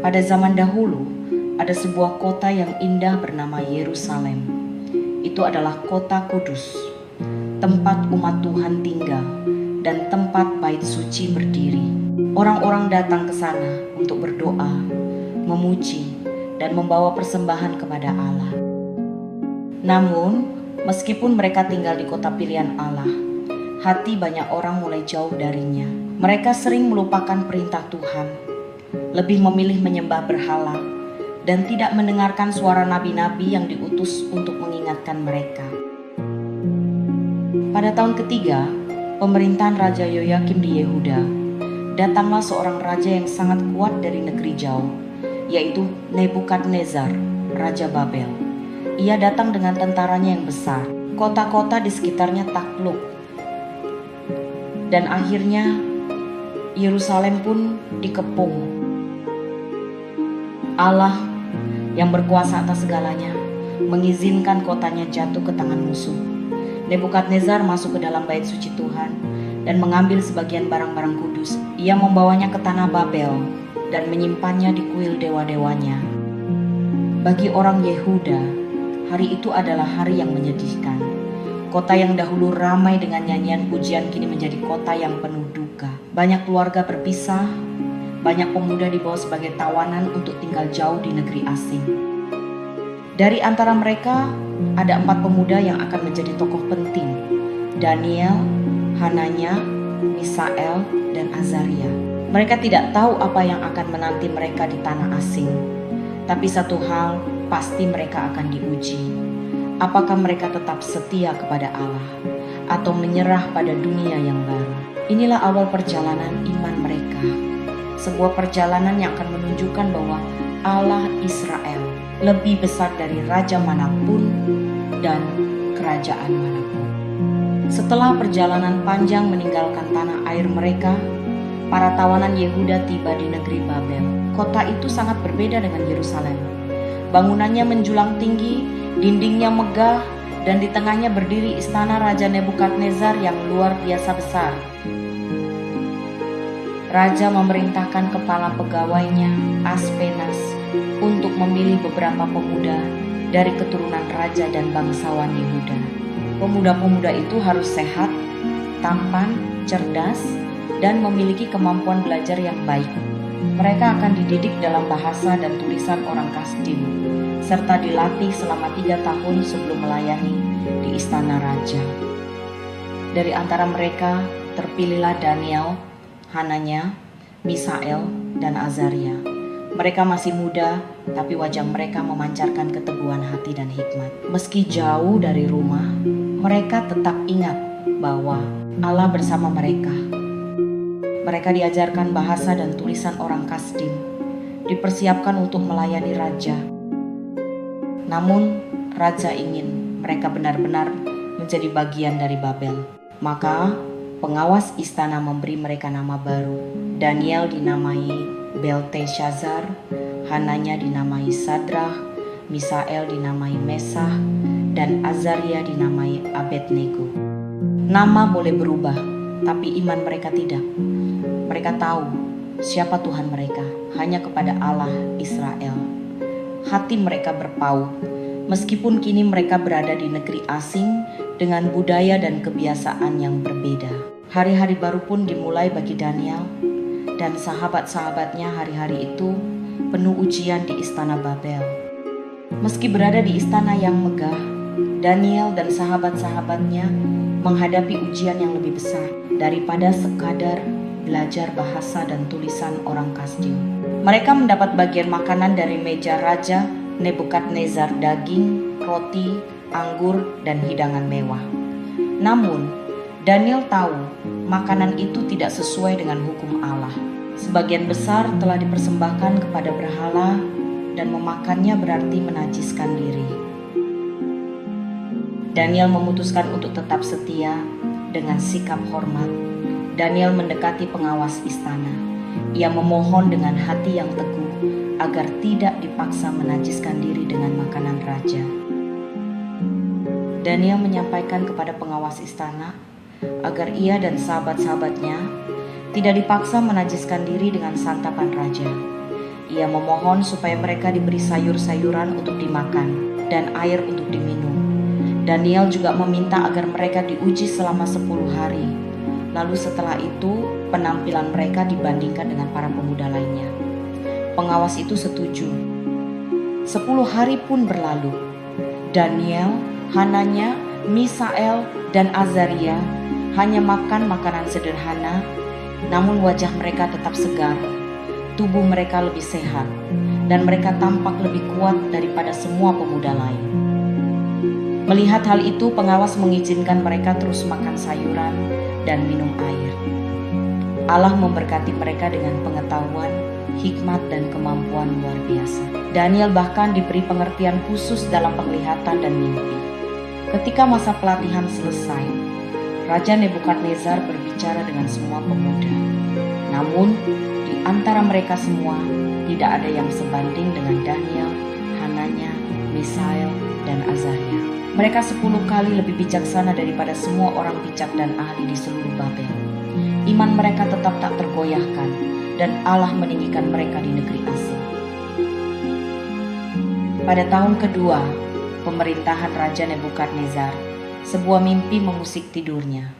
Pada zaman dahulu, ada sebuah kota yang indah bernama Yerusalem. Itu adalah kota kudus, tempat umat Tuhan tinggal, dan tempat bait suci berdiri. Orang-orang datang ke sana untuk berdoa, memuji, dan membawa persembahan kepada Allah. Namun, meskipun mereka tinggal di kota pilihan Allah, hati banyak orang mulai jauh darinya. Mereka sering melupakan perintah Tuhan, lebih memilih menyembah berhala, dan tidak mendengarkan suara nabi-nabi yang diutus untuk mengingatkan mereka. Pada tahun ketiga pemerintahan Raja Yoyakim di Yehuda, datanglah seorang raja yang sangat kuat dari negeri jauh, yaitu Nebukadnezar, Raja Babel. Ia datang dengan tentaranya yang besar. Kota-kota di sekitarnya takluk, dan akhirnya Yerusalem pun dikepung. Allah yang berkuasa atas segalanya mengizinkan kotanya jatuh ke tangan musuh. Nebukadnezar masuk ke dalam bait suci Tuhan dan mengambil sebagian barang-barang kudus. Ia membawanya ke tanah Babel dan menyimpannya di kuil dewa-dewanya. Bagi orang Yehuda, hari itu adalah hari yang menyedihkan. Kota yang dahulu ramai dengan nyanyian pujian kini menjadi kota yang penuh duka. Banyak keluarga berpisah, banyak pemuda dibawa sebagai tawanan untuk tinggal jauh di negeri asing. Dari antara mereka ada 4 pemuda yang akan menjadi tokoh penting: Daniel, Hananya, Misael, dan Azaria. Mereka tidak tahu apa yang akan menanti mereka di tanah asing. Tapi satu hal pasti, mereka akan diuji. Apakah mereka tetap setia kepada Allah atau menyerah pada dunia yang baru? Inilah awal perjalanan iman mereka. Sebuah perjalanan yang akan menunjukkan bahwa Allah Israel lebih besar dari raja manapun dan kerajaan manapun. Setelah perjalanan panjang meninggalkan tanah air mereka, para tawanan Yehuda tiba di negeri Babel. Kota itu sangat berbeda dengan Yerusalem. Bangunannya menjulang tinggi, dindingnya megah, dan di tengahnya berdiri istana Raja Nebukadnezar yang luar biasa besar. Raja memerintahkan kepala pegawainya, Aspenas, untuk memilih beberapa pemuda dari keturunan raja dan bangsawan Yehuda. Pemuda-pemuda itu harus sehat, tampan, cerdas, dan memiliki kemampuan belajar yang baik. Mereka akan dididik dalam bahasa dan tulisan orang Kasdim, serta dilatih selama 3 tahun sebelum melayani di istana raja. Dari antara mereka terpilihlah Daniel, Hananya, Misael, dan Azaria. Mereka masih muda, tapi wajah mereka memancarkan keteguhan hati dan hikmat. Meski jauh dari rumah, mereka tetap ingat bahwa Allah bersama mereka. Mereka diajarkan bahasa dan tulisan orang Kasdim, dipersiapkan untuk melayani raja. Namun, raja ingin mereka benar-benar menjadi bagian dari Babel. Maka, pengawas istana memberi mereka nama baru. Daniel dinamai Belteshazzar, Hananya dinamai Sadrah, Misael dinamai Mesah, dan Azaria dinamai Abednego. Nama boleh berubah, tapi iman mereka tidak. Mereka tahu siapa Tuhan mereka, hanya kepada Allah Israel. Hati mereka berpaut, meskipun kini mereka berada di negeri asing dengan budaya dan kebiasaan yang berbeda. Hari-hari baru pun dimulai bagi Daniel dan sahabat-sahabatnya. Hari-hari itu penuh ujian di istana Babel. Meski berada di istana yang megah, Daniel dan sahabat-sahabatnya menghadapi ujian yang lebih besar daripada sekadar belajar bahasa dan tulisan orang Kasdim. Mereka mendapat bagian makanan dari meja Raja Nebukadnezar: daging, roti, anggur, dan hidangan mewah. Namun, Daniel tahu makanan itu tidak sesuai dengan hukum Allah. Sebagian besar telah dipersembahkan kepada berhala dan memakannya berarti menajiskan diri. Daniel memutuskan untuk tetap setia dengan sikap hormat. Daniel mendekati pengawas istana. Ia memohon dengan hati yang teguh agar tidak dipaksa menajiskan diri dengan makanan raja. Daniel menyampaikan kepada pengawas istana agar ia dan sahabat-sahabatnya tidak dipaksa menajiskan diri dengan santapan raja. Ia memohon supaya mereka diberi sayur-sayuran untuk dimakan dan air untuk diminum. Daniel juga meminta agar mereka diuji selama 10 hari. Lalu setelah itu, penampilan mereka dibandingkan dengan para pemuda lainnya. Pengawas itu setuju. 10 hari pun berlalu. Daniel, Hananya, Misael, dan Azaria hanya makan makanan sederhana, namun wajah mereka tetap segar. Tubuh mereka lebih sehat, dan mereka tampak lebih kuat daripada semua pemuda lain. Melihat hal itu, pengawas mengizinkan mereka terus makan sayuran dan minum air. Allah memberkati mereka dengan pengetahuan, hikmat, dan kemampuan luar biasa. Daniel bahkan diberi pengertian khusus dalam penglihatan dan mimpi. Ketika masa pelatihan selesai, Raja Nebukadnezar berbicara dengan semua pemuda. Namun, di antara mereka semua, tidak ada yang sebanding dengan Daniel, Hananya, Misael, dan Azaria. Mereka 10 kali lebih bijaksana daripada semua orang bijak dan ahli di seluruh Babel. Iman mereka tetap tak tergoyahkan, dan Allah meninggikan mereka di negeri asing. Pada tahun kedua pemerintahan Raja Nebukadnezar, sebuah mimpi mengusik tidurnya.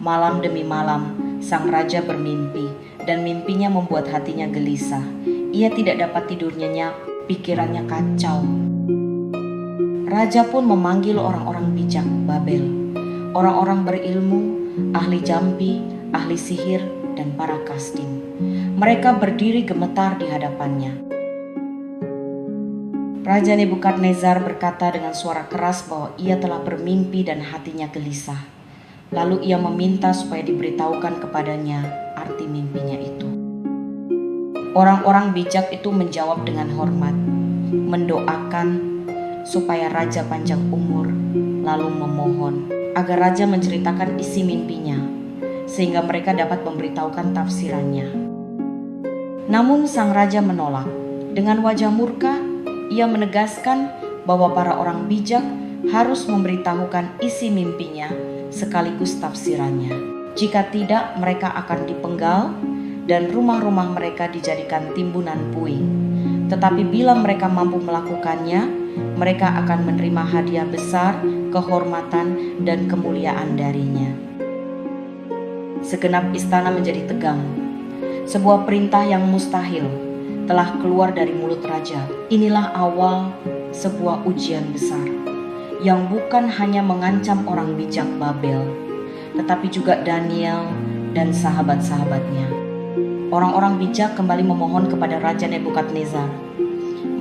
Malam demi malam, sang raja bermimpi, dan mimpinya membuat hatinya gelisah. Ia tidak dapat tidur nyenyak, pikirannya kacau. Raja pun memanggil orang-orang bijak Babel, orang-orang berilmu, ahli jampi, ahli sihir, dan para kasdim. Mereka berdiri gemetar di hadapannya. Raja Nebukadnezar berkata dengan suara keras bahwa ia telah bermimpi dan hatinya gelisah. Lalu ia meminta supaya diberitahukan kepadanya arti mimpinya itu. Orang-orang bijak itu menjawab dengan hormat, mendoakan supaya raja panjang umur, lalu memohon agar raja menceritakan isi mimpinya, sehingga mereka dapat memberitahukan tafsirannya. Namun sang raja menolak. Dengan wajah murka, ia menegaskan bahwa para orang bijak harus memberitahukan isi mimpinya sekaligus tafsirannya. Jika tidak, mereka akan dipenggal dan rumah-rumah mereka dijadikan timbunan puing. Tetapi bila mereka mampu melakukannya, mereka akan menerima hadiah besar, kehormatan, dan kemuliaan darinya. Segenap istana menjadi tegang. Sebuah perintah yang mustahil telah keluar dari mulut raja. Inilah awal sebuah ujian besar yang bukan hanya mengancam orang bijak Babel, tetapi juga Daniel dan sahabat-sahabatnya. Orang-orang bijak kembali memohon kepada Raja Nebukadnezar.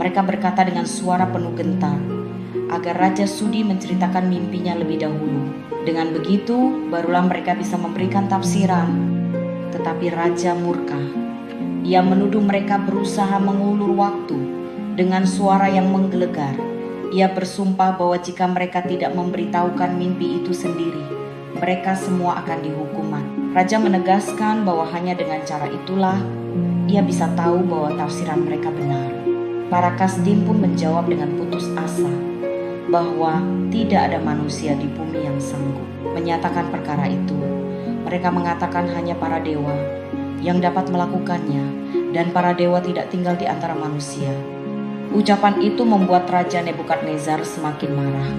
Mereka berkata dengan suara penuh gentar agar raja sudi menceritakan mimpinya lebih dahulu. Dengan begitu, barulah mereka bisa memberikan tafsiran. Tetapi raja murka. Ia menuduh mereka berusaha mengulur waktu dengan suara yang menggelegar. Ia bersumpah bahwa jika mereka tidak memberitahukan mimpi itu sendiri, mereka semua akan dihukum mati. Raja menegaskan bahwa hanya dengan cara itulah ia bisa tahu bahwa tafsiran mereka benar. Para kasdim pun menjawab dengan putus asa bahwa tidak ada manusia di bumi yang sanggup menyatakan perkara itu. Mereka mengatakan hanya para dewa yang dapat melakukannya, dan para dewa tidak tinggal di antara manusia. Ucapan itu membuat Raja Nebukadnezar semakin marah.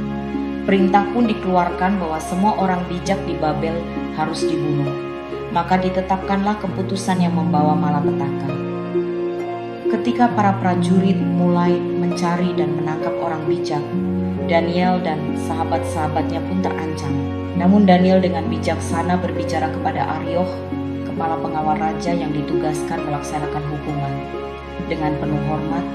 Perintah pun dikeluarkan bahwa semua orang bijak di Babel harus dibunuh. Maka ditetapkanlah keputusan yang membawa malapetaka. Ketika para prajurit mulai mencari dan menangkap orang bijak, Daniel dan sahabat-sahabatnya pun terancam. Namun Daniel dengan bijaksana berbicara kepada Arioch, kepala pengawal raja yang ditugaskan melaksanakan hukuman. Dengan penuh hormat,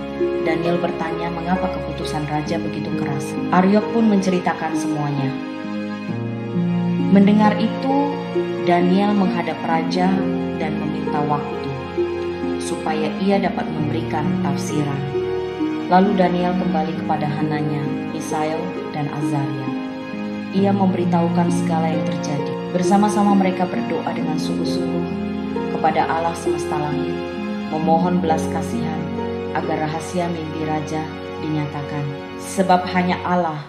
Daniel bertanya mengapa keputusan raja begitu keras. Arioch pun menceritakan semuanya. Mendengar itu, Daniel menghadap raja dan meminta waktu supaya ia dapat memberikan tafsiran. Lalu Daniel kembali kepada Hananya, Misael, dan Azaria. Ia memberitahukan segala yang terjadi. Bersama-sama mereka berdoa dengan sungguh-sungguh kepada Allah semesta langit, memohon belas kasihan agar rahasia mimpi raja dinyatakan. Sebab hanya Allah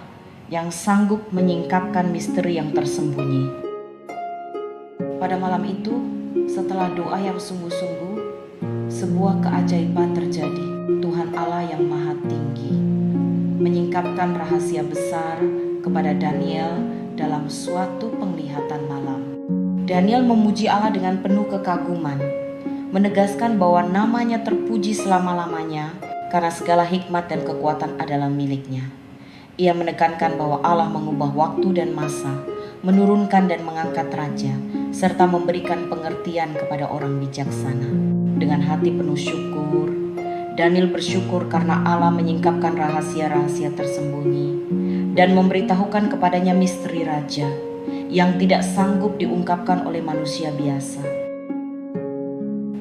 yang sanggup menyingkapkan misteri yang tersembunyi. Pada malam itu, setelah doa yang sungguh-sungguh, sebuah keajaiban terjadi. Tuhan Allah yang Maha Tinggi menyingkapkan rahasia besar kepada Daniel dalam suatu penglihatan malam. Daniel memuji Allah dengan penuh kekaguman, menegaskan bahwa namanya terpuji selama-lamanya karena segala hikmat dan kekuatan adalah miliknya. Ia menekankan bahwa Allah mengubah waktu dan masa, menurunkan dan mengangkat raja, serta memberikan pengertian kepada orang bijaksana. Dengan hati penuh syukur, Daniel bersyukur karena Allah menyingkapkan rahasia-rahasia tersembunyi dan memberitahukan kepadanya misteri raja yang tidak sanggup diungkapkan oleh manusia biasa.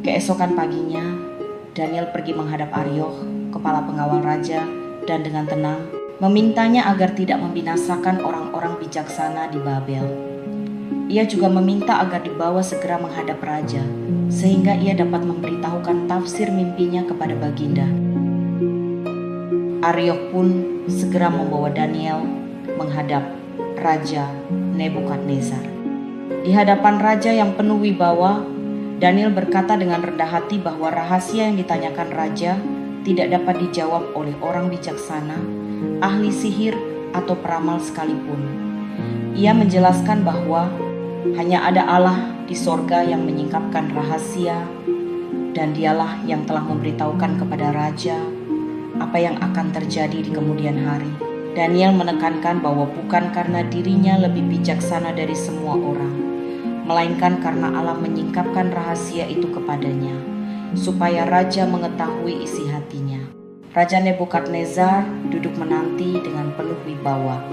Keesokan paginya, Daniel pergi menghadap Arioch, kepala pengawal raja, dan dengan tenang memintanya agar tidak membinasakan orang-orang bijaksana di Babel. Ia juga meminta agar dibawa segera menghadap raja, sehingga ia dapat memberitahukan tafsir mimpinya kepada baginda. Arioch pun segera membawa Daniel menghadap Raja Nebukadnezar. Di hadapan raja yang penuh wibawa, Daniel berkata dengan rendah hati bahwa rahasia yang ditanyakan raja tidak dapat dijawab oleh orang bijaksana, ahli sihir, atau peramal sekalipun. Ia menjelaskan bahwa hanya ada Allah di sorga yang menyingkapkan rahasia, dan dialah yang telah memberitahukan kepada raja apa yang akan terjadi di kemudian hari. Daniel menekankan bahwa bukan karena dirinya lebih bijaksana dari semua orang, melainkan karena Allah menyingkapkan rahasia itu kepadanya, supaya raja mengetahui isi hatinya. Raja Nebukadnezar duduk menanti dengan penuh wibawa.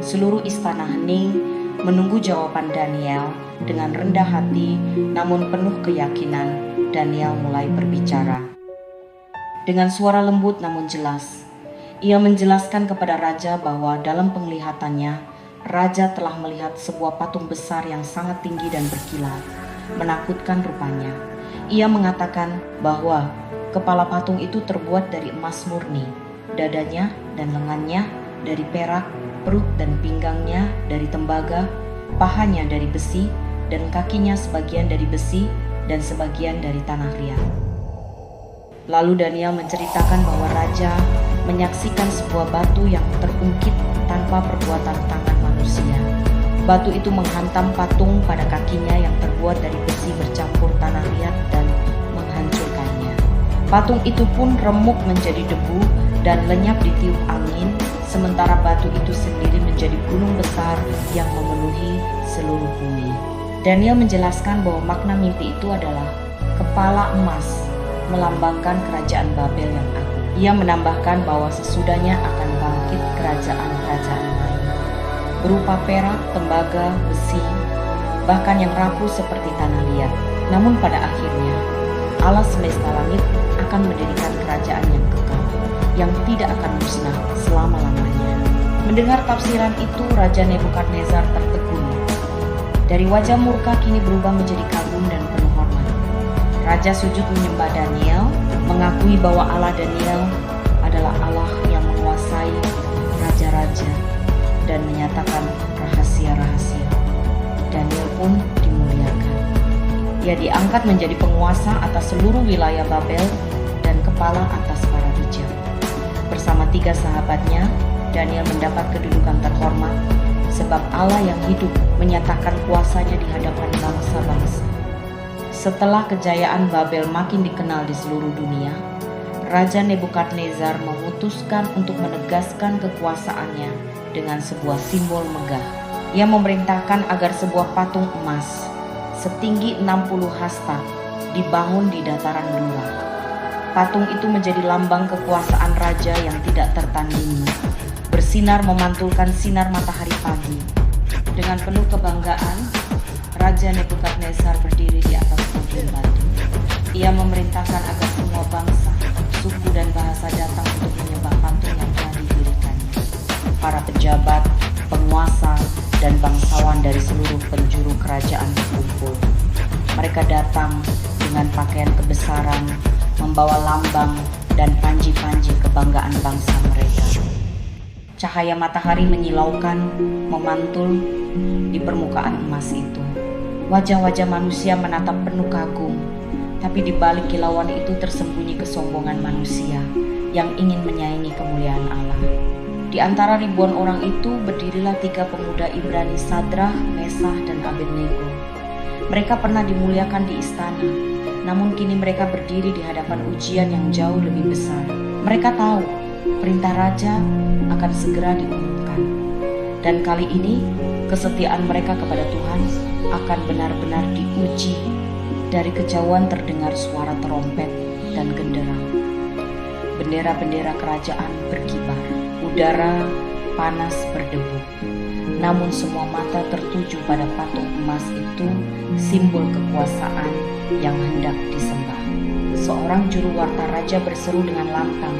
Seluruh istana hening menunggu jawaban Daniel. Dengan rendah hati namun penuh keyakinan, Daniel mulai berbicara. Dengan suara lembut namun jelas, ia menjelaskan kepada raja bahwa dalam penglihatannya, raja telah melihat sebuah patung besar yang sangat tinggi dan berkilat, menakutkan rupanya. Ia mengatakan bahwa kepala patung itu terbuat dari emas murni, dadanya dan lengannya dari perak, perut dan pinggangnya dari tembaga, pahanya dari besi, dan kakinya sebagian dari besi dan sebagian dari tanah liat. Lalu Daniel menceritakan bahwa raja menyaksikan sebuah batu yang terungkit tanpa perbuatan tangan manusia. Batu itu menghantam patung pada kakinya yang terbuat dari besi bercampur tanah liat dan menghancurkannya. Patung itu pun remuk menjadi debu dan lenyap ditiup angin, sementara batu itu sendiri menjadi gunung besar yang memenuhi seluruh bumi. Daniel menjelaskan bahwa makna mimpi itu adalah kepala emas melambangkan kerajaan Babel yang agung. Ia menambahkan bahwa sesudahnya akan bangkit kerajaan-kerajaan lain, berupa perak, tembaga, besi, bahkan yang rapuh seperti tanah liat. Namun pada akhirnya, Allah semesta langit akan mendirikan kerajaan yang kekal, yang tidak akan musnah selama-lamanya. Mendengar tafsiran itu, Raja Nebukadnezar tertegun. Dari wajah murka kini berubah menjadi kagum dan penuh hormat. Raja sujud menyembah Daniel, mengakui bahwa Allah Daniel adalah Allah yang menguasai raja-raja dan menyatakan rahasia-rahasia. Daniel pun dimuliakan. Ia diangkat menjadi penguasa atas seluruh wilayah Babel dan kepala atas para raja. Bersama 3 sahabatnya, Daniel mendapat kedudukan terhormat sebab Allah yang hidup menyatakan kuasanya di hadapan bangsa-bangsa. Setelah kejayaan Babel makin dikenal di seluruh dunia, Raja Nebukadnezar memutuskan untuk menegaskan kekuasaannya dengan sebuah simbol megah. Ia memerintahkan agar sebuah patung emas setinggi 60 hasta dibangun di dataran Dura. Patung itu menjadi lambang kekuasaan raja yang tidak tertandingi, bersinar memantulkan sinar matahari pagi. Dengan penuh kebanggaan, Raja Nebukadnezar berdiri di atas podium batu. Ia memerintahkan agar semua bangsa, suku dan bahasa datang untuk menyembah patung yang telah didirikannya. Para pejabat, penguasa, dan bangsawan dari seluruh penjuru kerajaan berkumpul. Mereka datang dengan pakaian kebesaran, membawa lambang dan panji-panji kebanggaan bangsa mereka. Cahaya matahari menyilaukan, memantul di permukaan emas itu. Wajah-wajah manusia menatap penuh kagum, Tapi di balik kilauan itu tersembunyi kesombongan manusia yang ingin menyaingi kemuliaan Allah. Di antara ribuan orang itu berdirilah 3 pemuda Ibrani, Sadrak, Mesah, dan Abednego. Mereka pernah dimuliakan di istana, namun kini mereka berdiri di hadapan ujian yang jauh lebih besar. Mereka tahu perintah raja akan segera diumumkan, dan kali ini kesetiaan mereka kepada Tuhan akan benar-benar diuji. Dari kejauhan terdengar suara terompet dan genderang. Bendera-bendera kerajaan berkibar. Udara panas berdebu. Namun semua mata tertuju pada patung emas itu, simbol kekuasaan yang hendak disembah. Seorang juru warta raja berseru dengan lantang,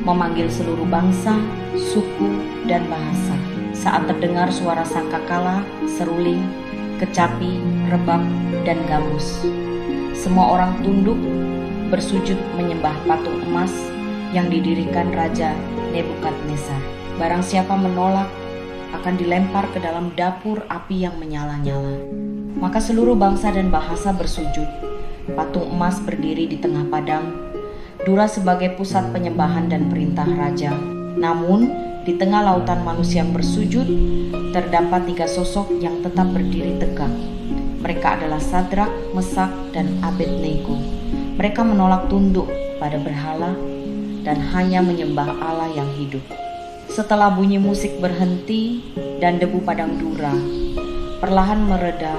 memanggil seluruh bangsa, suku, dan bahasa. Saat terdengar suara sangkakala, seruling, kecapi, rebab, dan gambus, semua orang tunduk bersujud menyembah patung emas yang didirikan Raja Nebukadnezar. Barang siapa menolak akan dilempar ke dalam dapur api yang menyala-nyala. Maka seluruh bangsa dan bahasa bersujud. Patung emas berdiri di tengah padang, Dura sebagai pusat penyembahan dan perintah raja. Namun di tengah lautan manusia yang bersujud, terdapat 3 sosok yang tetap berdiri tegak. Mereka adalah Sadrak, Mesak, dan Abednego. Mereka menolak tunduk pada berhala dan hanya menyembah Allah yang hidup. Setelah bunyi musik berhenti dan debu padang Dura perlahan mereda,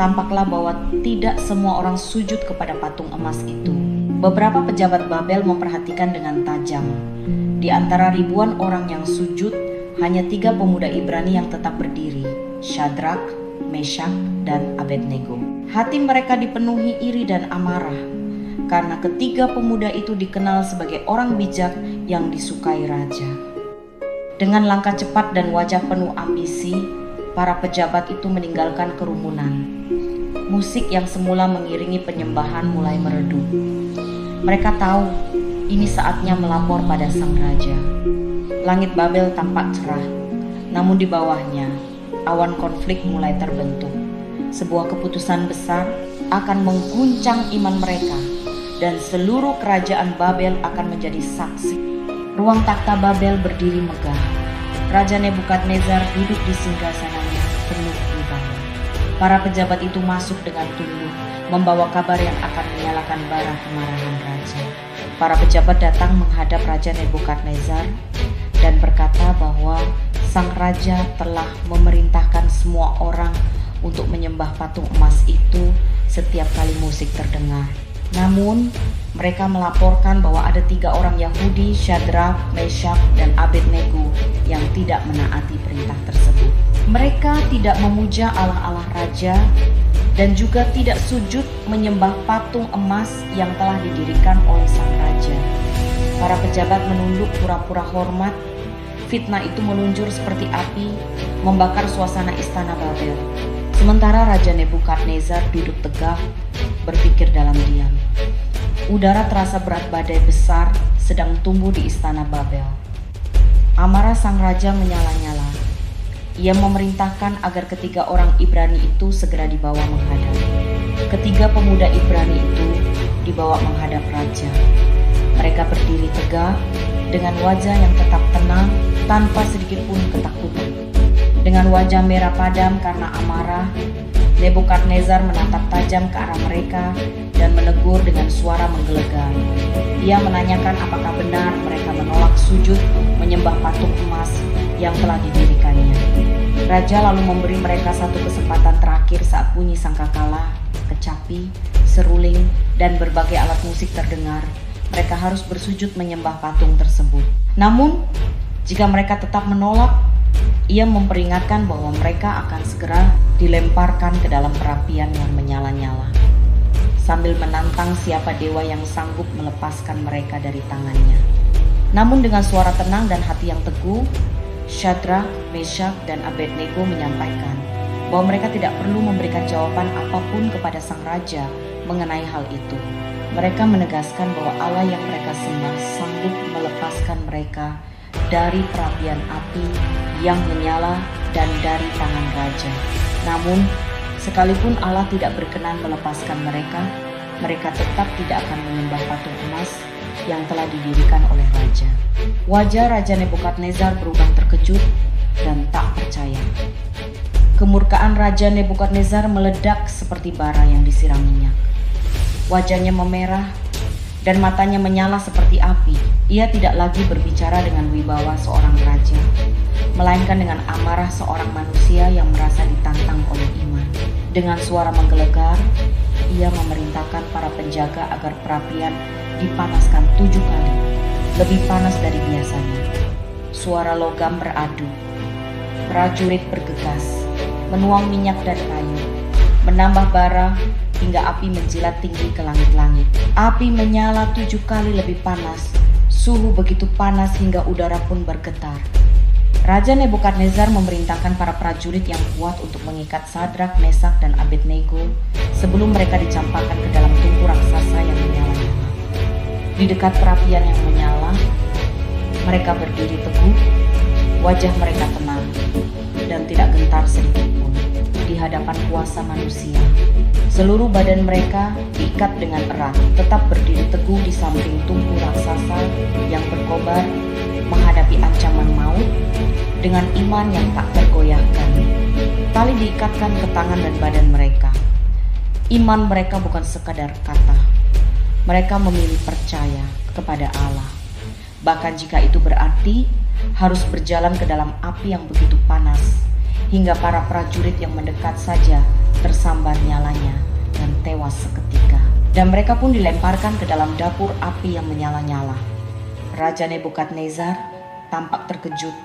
tampaklah bahwa tidak semua orang sujud kepada patung emas itu. Beberapa pejabat Babel memperhatikan dengan tajam. Di antara ribuan orang yang sujud, hanya 3 pemuda Ibrani yang tetap berdiri, Sadrak, Meshak, dan Abednego. Hati mereka dipenuhi iri dan amarah, karena ketiga pemuda itu dikenal sebagai orang bijak yang disukai raja. Dengan langkah cepat dan wajah penuh ambisi, para pejabat itu meninggalkan kerumunan. Musik yang semula mengiringi penyembahan mulai meredup. Mereka tahu ini saatnya melapor pada sang raja. Langit Babel tampak cerah, namun di bawahnya awan konflik mulai terbentuk. Sebuah keputusan besar akan mengguncang iman mereka, dan seluruh kerajaan Babel akan menjadi saksi. Ruang takhta Babel berdiri megah. Raja Nebukadnezar duduk di singgasananya penuh wibawa. Para pejabat itu masuk dengan tunduk, membawa kabar yang akan menyalakan bara kemarahan raja. Para pejabat datang menghadap Raja Nebukadnezar dan berkata bahwa sang raja telah memerintahkan semua orang untuk menyembah patung emas itu setiap kali musik terdengar. Namun mereka melaporkan bahwa ada 3 orang Yahudi, Sadrak, Meshak, dan Abednego yang tidak menaati perintah tersebut. Mereka tidak memuja Allah-Allah raja dan juga tidak sujud menyembah patung emas yang telah didirikan oleh sang raja. Para pejabat menunduk pura-pura hormat. Fitnah itu meluncur seperti api, membakar suasana istana Babel. Sementara Raja Nebukadnezar duduk tegak, berpikir dalam diam. Udara terasa berat badai besar sedang tumbuh di istana Babel. Amarah sang raja menyala-nyala. Ia memerintahkan agar 3 orang Ibrani itu segera dibawa menghadap. 3 pemuda Ibrani itu dibawa menghadap raja. Mereka berdiri tegak dengan wajah yang tetap tenang tanpa sedikit pun ketakutan. Dengan wajah merah padam karena amarah, Nebukadnezar menatap tajam ke arah mereka dan menegur dengan suara menggelegar. Ia menanyakan apakah benar mereka menolak sujud menyembah patung emas yang telah didirikannya. Raja lalu memberi mereka satu kesempatan terakhir saat bunyi sangkakala, kecapi, seruling, dan berbagai alat musik terdengar. Mereka harus bersujud menyembah patung tersebut. Namun, jika mereka tetap menolak, ia memperingatkan bahwa mereka akan segera dilemparkan ke dalam perapian yang menyala-nyala, sambil menantang siapa dewa yang sanggup melepaskan mereka dari tangannya. Namun dengan suara tenang dan hati yang teguh, Sadrak, Meshak, dan Abednego menyampaikan bahwa mereka tidak perlu memberikan jawaban apapun kepada sang raja mengenai hal itu. Mereka menegaskan bahwa Allah yang mereka sembah sanggup melepaskan mereka dari perapian api yang menyala dan dari tangan raja. Namun, sekalipun Allah tidak berkenan melepaskan mereka, mereka tetap tidak akan menyembah patung emas yang telah didirikan oleh raja. Wajah Raja Nebukadnezar berubah terkejut dan tak percaya. Kemurkaan Raja Nebukadnezar meledak seperti bara yang disiram minyak. Wajahnya memerah dan matanya menyala seperti api. Ia tidak lagi berbicara dengan wibawa seorang raja, melainkan dengan amarah seorang manusia yang merasa ditantang oleh iman. Dengan suara menggelegar, ia memerintahkan para penjaga agar perapian dipanaskan 7 kali, lebih panas dari biasanya. Suara logam beradu, prajurit bergegas, menuang minyak dari kayu, menambah bara hingga api menjilat tinggi ke langit-langit. Api menyala 7 kali lebih panas, suhu begitu panas hingga udara pun bergetar. Raja Nebukadnezar memerintahkan para prajurit yang kuat untuk mengikat Sadrak, Mesak, dan Abednego sebelum mereka dicampakkan ke dalam tungku raksasa yang menyala-nyala. Di dekat perapian yang menyala, mereka berdiri teguh, wajah mereka tenang, dan tidak gentar sedikit pun di hadapan kuasa manusia. Seluruh badan mereka diikat dengan erat, tetap berdiri teguh di samping tungku raksasa yang berkobar menghadapi ancaman maut dengan iman yang tak tergoyahkan. Tali diikatkan ke tangan dan badan mereka. Iman mereka bukan sekadar kata. Mereka memilih percaya kepada Allah. Bahkan jika itu berarti harus berjalan ke dalam api yang begitu panas, hingga para prajurit yang mendekat saja tersambar nyalanya dan tewas seketika. Dan mereka pun dilemparkan ke dalam dapur api yang menyala-nyala. Raja Nebukadnezar tampak terkejut.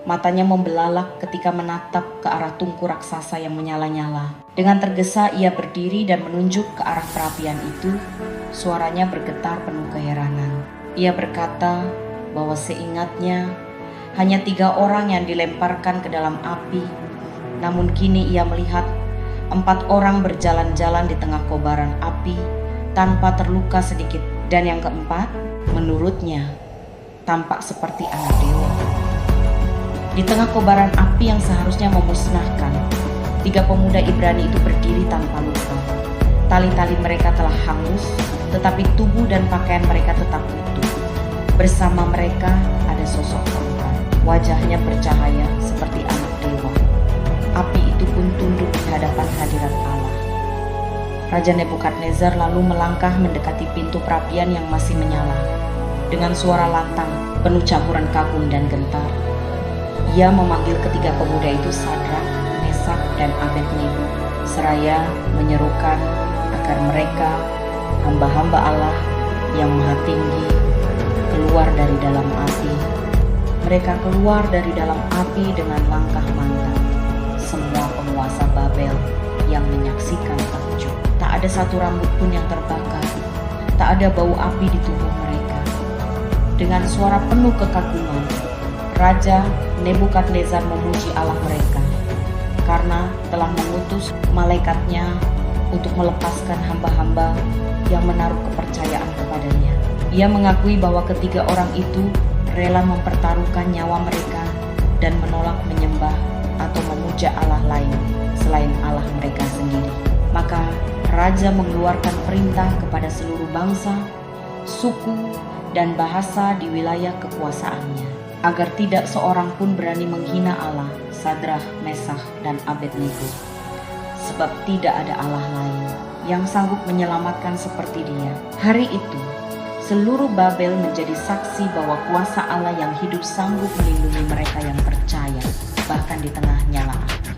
Matanya membelalak ketika menatap ke arah tungku raksasa yang menyala-nyala. Dengan tergesa ia berdiri dan menunjuk ke arah perapian itu. Suaranya bergetar penuh keheranan. Ia berkata bahwa seingatnya hanya 3 orang yang dilemparkan ke dalam api. Namun kini ia melihat 4 orang berjalan-jalan di tengah kobaran api tanpa terluka sedikit. Dan yang keempat, menurutnya, tampak seperti anak dewa. Di tengah kobaran api yang seharusnya memusnahkan, 3 pemuda Ibrani itu berdiri tanpa luka. Tali-tali mereka telah hangus, tetapi tubuh dan pakaian mereka tetap utuh. Bersama mereka ada sosok perempuan. Wajahnya bercahaya seperti anak dewa. Api itu pun tunduk di hadapan hadirat Allah. Raja Nebukadnezar lalu melangkah mendekati pintu perapian yang masih menyala. Dengan suara lantang, penuh campuran kagum dan gentar, ia memanggil ketiga pemuda itu Sadrak, Mesak, dan Abednego, seraya menyerukan agar mereka, hamba-hamba Allah yang maha tinggi, keluar dari dalam api. Mereka keluar dari dalam api dengan langkah mantap. Semua penguasa Babel yang menyaksikan takjub. Tak ada satu rambut pun yang terbakar. Tak ada bau api di tubuh mereka. Dengan suara penuh kekaguman, Raja Nebukadnezar memuji Allah mereka karena telah mengutus malaikatnya untuk melepaskan hamba-hamba yang menaruh kepercayaan kepadanya. Ia mengakui bahwa ketiga orang itu rela mempertaruhkan nyawa mereka dan menolak menyembah atau memuja Allah lain selain Allah mereka sendiri. Maka Raja mengeluarkan perintah kepada seluruh bangsa, suku, dan bahasa di wilayah kekuasaannya, agar tidak seorang pun berani menghina Allah, Sadrak, Mesak, dan Abednego. Sebab tidak ada Allah lain yang sanggup menyelamatkan seperti Dia. Hari itu, seluruh Babel menjadi saksi bahwa kuasa Allah yang hidup sanggup melindungi mereka yang percaya, bahkan di tengah nyala api.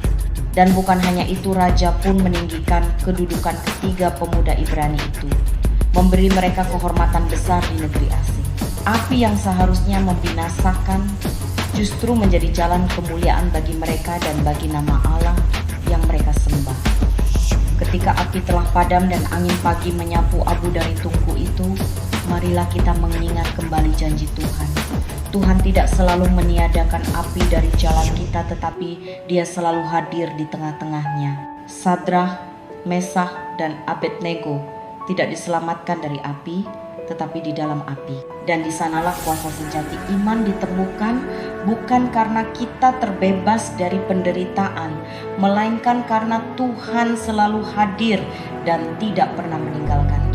Dan bukan hanya itu, Raja pun meninggikan kedudukan ketiga pemuda Ibrani itu, memberi mereka kehormatan besar di negeri asing. Api yang seharusnya membinasakan justru menjadi jalan kemuliaan bagi mereka dan bagi nama Allah yang mereka sembah. Ketika api telah padam dan angin pagi menyapu abu dari tungku itu, marilah kita mengingat kembali janji Tuhan. Tuhan tidak selalu meniadakan api dari jalan kita, tetapi Dia selalu hadir di tengah-tengahnya. Sadrak, Mesak, dan Abednego tidak diselamatkan dari api, tetapi di dalam api. Dan di sanalah kuasa sejati iman ditemukan, bukan karena kita terbebas dari penderitaan, melainkan karena Tuhan selalu hadir dan tidak pernah meninggalkan.